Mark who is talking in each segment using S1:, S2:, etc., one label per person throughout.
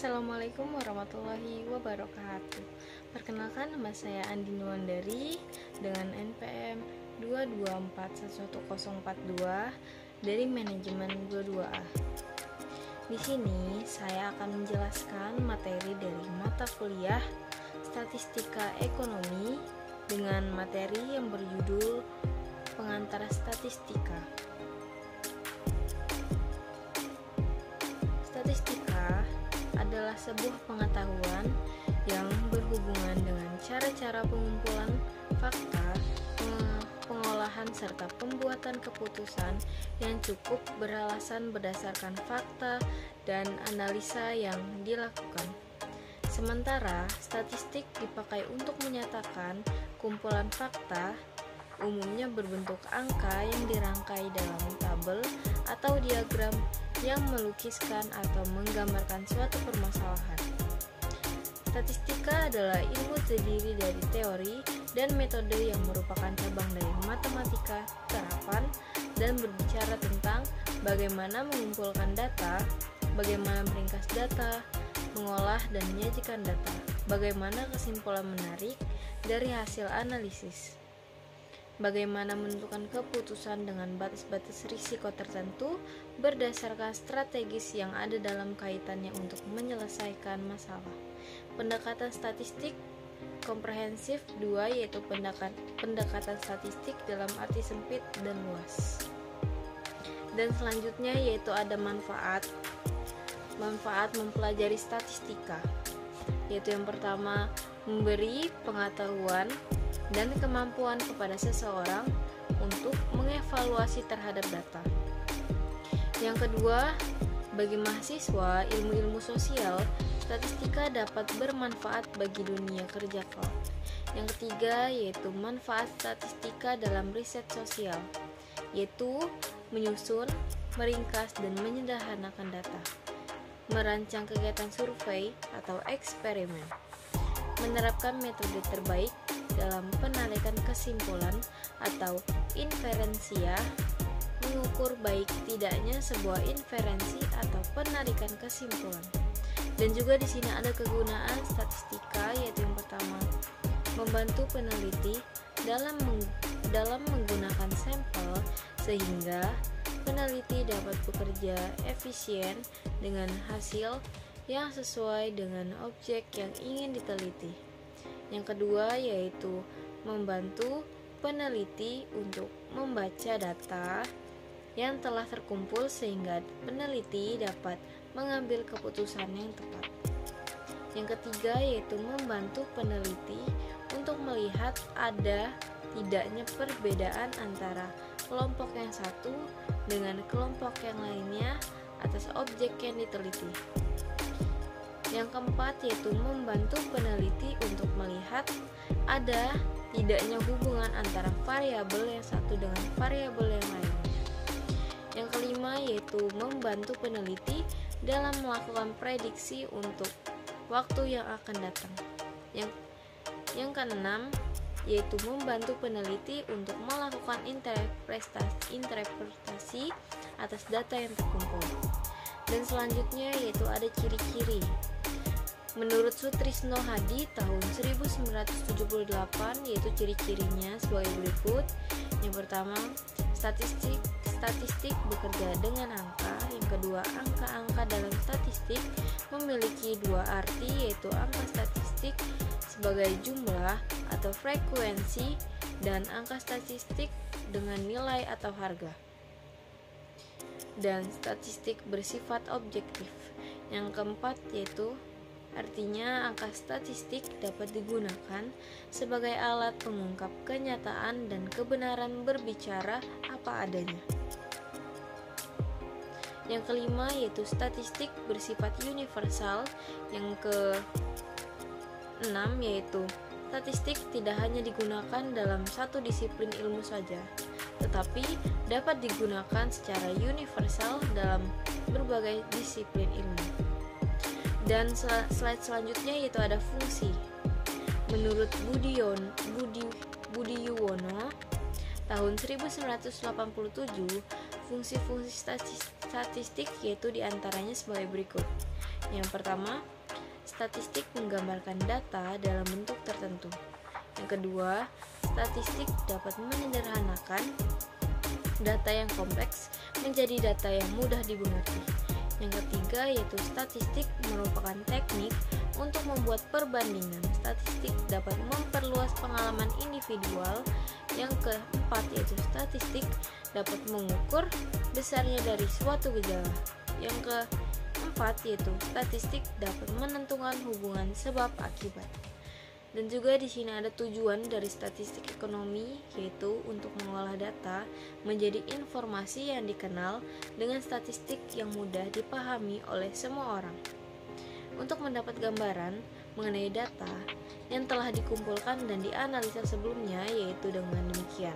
S1: Assalamualaikum warahmatullahi wabarakatuh. Perkenalkan, nama saya Andi Nuwandari dengan NPM 224111042 dari manajemen 22A. Di sini saya akan menjelaskan materi dari mata kuliah Statistika Ekonomi dengan materi yang berjudul Pengantar Statistika. Statistika adalah sebuah pengetahuan yang berhubungan dengan cara-cara pengumpulan fakta, pengolahan serta pembuatan keputusan yang cukup beralasan berdasarkan fakta dan analisa yang dilakukan. Sementara statistik dipakai untuk menyatakan kumpulan fakta, umumnya berbentuk angka yang dirangkai dalam tabel atau diagram yang melukiskan atau menggambarkan suatu permasalahan. Statistika adalah ilmu terdiri dari teori dan metode yang merupakan cabang dari matematika terapan dan berbicara tentang bagaimana mengumpulkan data, bagaimana meringkas data, mengolah dan menyajikan data, bagaimana kesimpulan menarik dari hasil analisis, bagaimana menentukan keputusan dengan batas-batas risiko tertentu berdasarkan strategis yang ada dalam kaitannya untuk menyelesaikan masalah. Pendekatan statistik komprehensif 2 yaitu pendekatan statistik dalam arti sempit dan luas. Dan selanjutnya yaitu ada manfaat mempelajari statistika, yaitu yang pertama memberi pengetahuan dan kemampuan kepada seseorang untuk mengevaluasi terhadap data. Yang kedua, bagi mahasiswa ilmu-ilmu sosial, statistika dapat bermanfaat bagi dunia kerja kelak. Yang ketiga, yaitu manfaat statistika dalam riset sosial, yaitu menyusun, meringkas, dan menyederhanakan data, merancang kegiatan survei atau eksperimen, menerapkan metode terbaik dalam penarikan kesimpulan atau inferensia, mengukur baik tidaknya sebuah inferensi atau penarikan kesimpulan. Dan juga di sini ada kegunaan statistika, yaitu yang pertama, membantu peneliti dalam menggunakan sampel sehingga peneliti dapat bekerja efisien dengan hasil yang sesuai dengan objek yang ingin diteliti. Yang kedua yaitu membantu peneliti untuk membaca data yang telah terkumpul sehingga peneliti dapat mengambil keputusan yang tepat. Yang ketiga yaitu membantu peneliti untuk melihat ada tidaknya perbedaan antara kelompok yang satu dengan kelompok yang lainnya atas objek yang diteliti. Yang keempat yaitu membantu peneliti untuk melihat ada tidaknya hubungan antara variabel yang satu dengan variabel yang lainnya. Yang kelima yaitu membantu peneliti dalam melakukan prediksi untuk waktu yang akan datang. Yang keenam yaitu membantu peneliti untuk melakukan interpretasi atas data yang terkumpul. Dan selanjutnya yaitu ada ciri-ciri. Menurut Sutrisno Hadi tahun 1978 yaitu ciri-cirinya sebagai berikut. Yang pertama, statistik bekerja dengan angka. Yang kedua, angka-angka dalam statistik memiliki dua arti, yaitu angka statistik sebagai jumlah atau frekuensi dan angka statistik dengan nilai atau harga. Dan statistik bersifat objektif. Yang keempat yaitu artinya angka statistik dapat digunakan sebagai alat pengungkap kenyataan dan kebenaran berbicara apa adanya. Yang kelima yaitu statistik bersifat universal. Yang keenam yaitu statistik tidak hanya digunakan dalam satu disiplin ilmu saja, tetapi dapat digunakan secara universal dalam berbagai disiplin ilmu. Dan slide selanjutnya yaitu ada fungsi. Menurut Budi Yuwono tahun 1987, fungsi-fungsi statistik yaitu diantaranya sebagai berikut, Yang pertama, statistik menggambarkan data dalam bentuk tertentu. Yang kedua, statistik dapat menyederhanakan data yang kompleks menjadi data yang mudah dimengerti. Yang ketiga yaitu statistik merupakan teknik untuk membuat perbandingan. Statistik dapat memperluas pengalaman individual. Yang keempat yaitu statistik dapat mengukur besarnya dari suatu gejala. Yang keempat yaitu statistik dapat menentukan hubungan sebab akibat. Dan juga di sini ada tujuan dari statistik ekonomi, yaitu untuk mengolah data menjadi informasi yang dikenal dengan statistik yang mudah dipahami oleh semua orang. Untuk mendapat gambaran mengenai data yang telah dikumpulkan dan dianalisa sebelumnya, yaitu dengan demikian.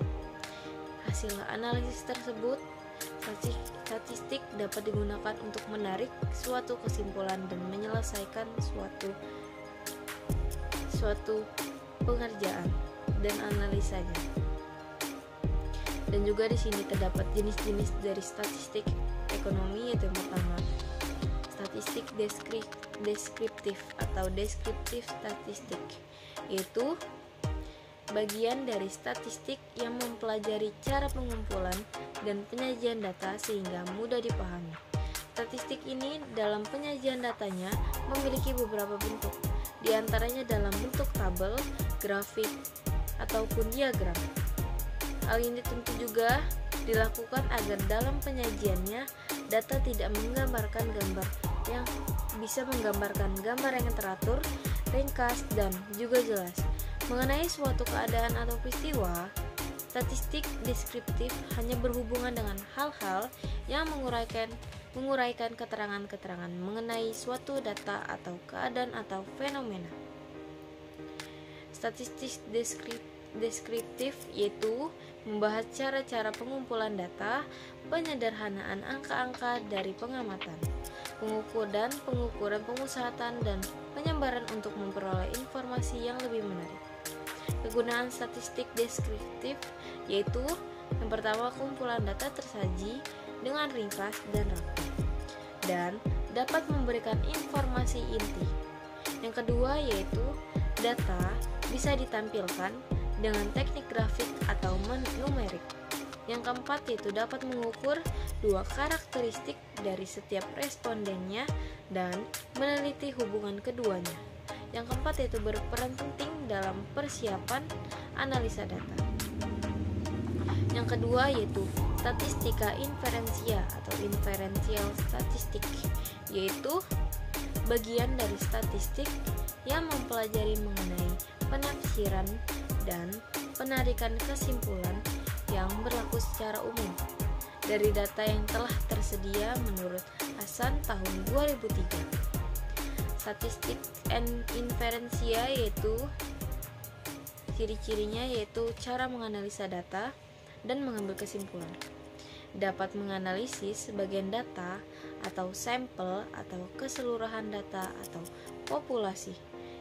S1: Hasil analisis tersebut, statistik dapat digunakan untuk menarik suatu kesimpulan dan menyelesaikan suatu pengerjaan dan analisanya. Dan juga di sini terdapat jenis-jenis dari statistik ekonomi, yaitu yang pertama, statistik deskriptif atau deskriptif statistik, yaitu bagian dari statistik yang mempelajari cara pengumpulan dan penyajian data sehingga mudah dipahami. Statistik ini dalam penyajian datanya memiliki beberapa bentuk, di antaranya dalam bentuk tabel, grafik, ataupun diagram. Hal ini tentu juga dilakukan agar dalam penyajiannya data tidak menggambarkan gambar yang bisa menggambarkan gambar yang teratur, ringkas, dan juga jelas. Mengenai suatu keadaan atau peristiwa, statistik deskriptif hanya berhubungan dengan hal-hal yang menguraikan keterangan-keterangan mengenai suatu data atau keadaan atau fenomena. Statistik deskriptif yaitu membahas cara-cara pengumpulan data, penyederhanaan angka-angka dari pengamatan, pengukuran pemusatan, dan penyebaran untuk memperoleh informasi yang lebih menarik. Kegunaan statistik deskriptif yaitu yang pertama, kumpulan data tersaji dengan ringkas dan rapi dan dapat memberikan informasi inti. Yang kedua yaitu data bisa ditampilkan dengan teknik grafik atau numerik. Yang keempat yaitu dapat mengukur dua karakteristik dari setiap respondennya dan meneliti hubungan keduanya. Yang keempat yaitu berperan penting dalam persiapan analisa data. Yang kedua yaitu statistika inferensia atau inferential statistik, yaitu bagian dari statistik yang mempelajari mengenai penafsiran dan penarikan kesimpulan yang berlaku secara umum dari data yang telah tersedia menurut Hasan tahun 2003. Statistik inferensia yaitu ciri-cirinya yaitu cara menganalisa data dan mengambil kesimpulan. Dapat menganalisis sebagian data atau sampel atau keseluruhan data atau populasi.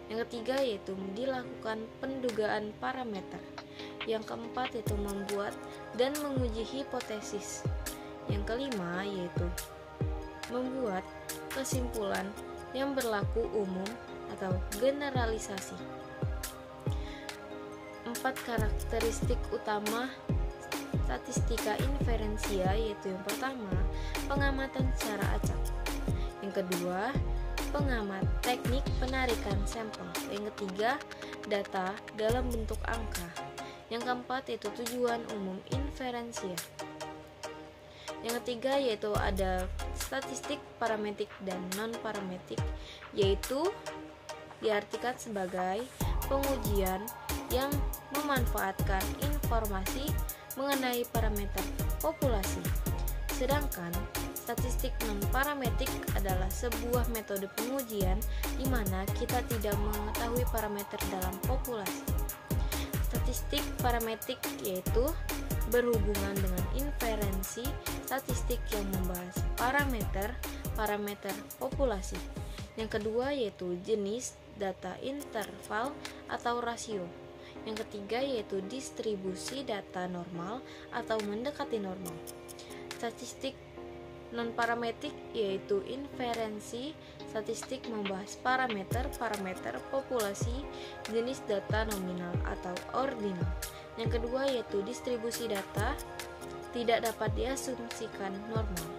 S1: Yang ketiga yaitu dilakukan pendugaan parameter. Yang keempat yaitu membuat dan menguji hipotesis. Yang kelima yaitu membuat kesimpulan yang berlaku umum atau generalisasi. 4 karakteristik utama statistika inferensia yaitu yang pertama, pengamatan secara acak. Yang kedua, teknik penarikan sampel. Yang ketiga, data dalam bentuk angka. Yang keempat yaitu tujuan umum inferensia. Yang ketiga yaitu ada statistik parametrik dan non-parametrik, yaitu diartikan sebagai pengujian yang memanfaatkan informasi mengenai parameter populasi. Sedangkan statistik non-parametrik adalah sebuah metode pengujian di mana kita tidak mengetahui parameter dalam populasi. Statistik parametrik yaitu berhubungan dengan inferensi statistik yang membahas parameter populasi. Yang kedua yaitu jenis data interval atau rasio. Yang ketiga yaitu distribusi data normal atau mendekati normal. Statistik Non-parametrik yaitu inferensi statistik membahas parameter populasi jenis data nominal atau ordinal. Yang kedua yaitu distribusi data tidak dapat diasumsikan normal.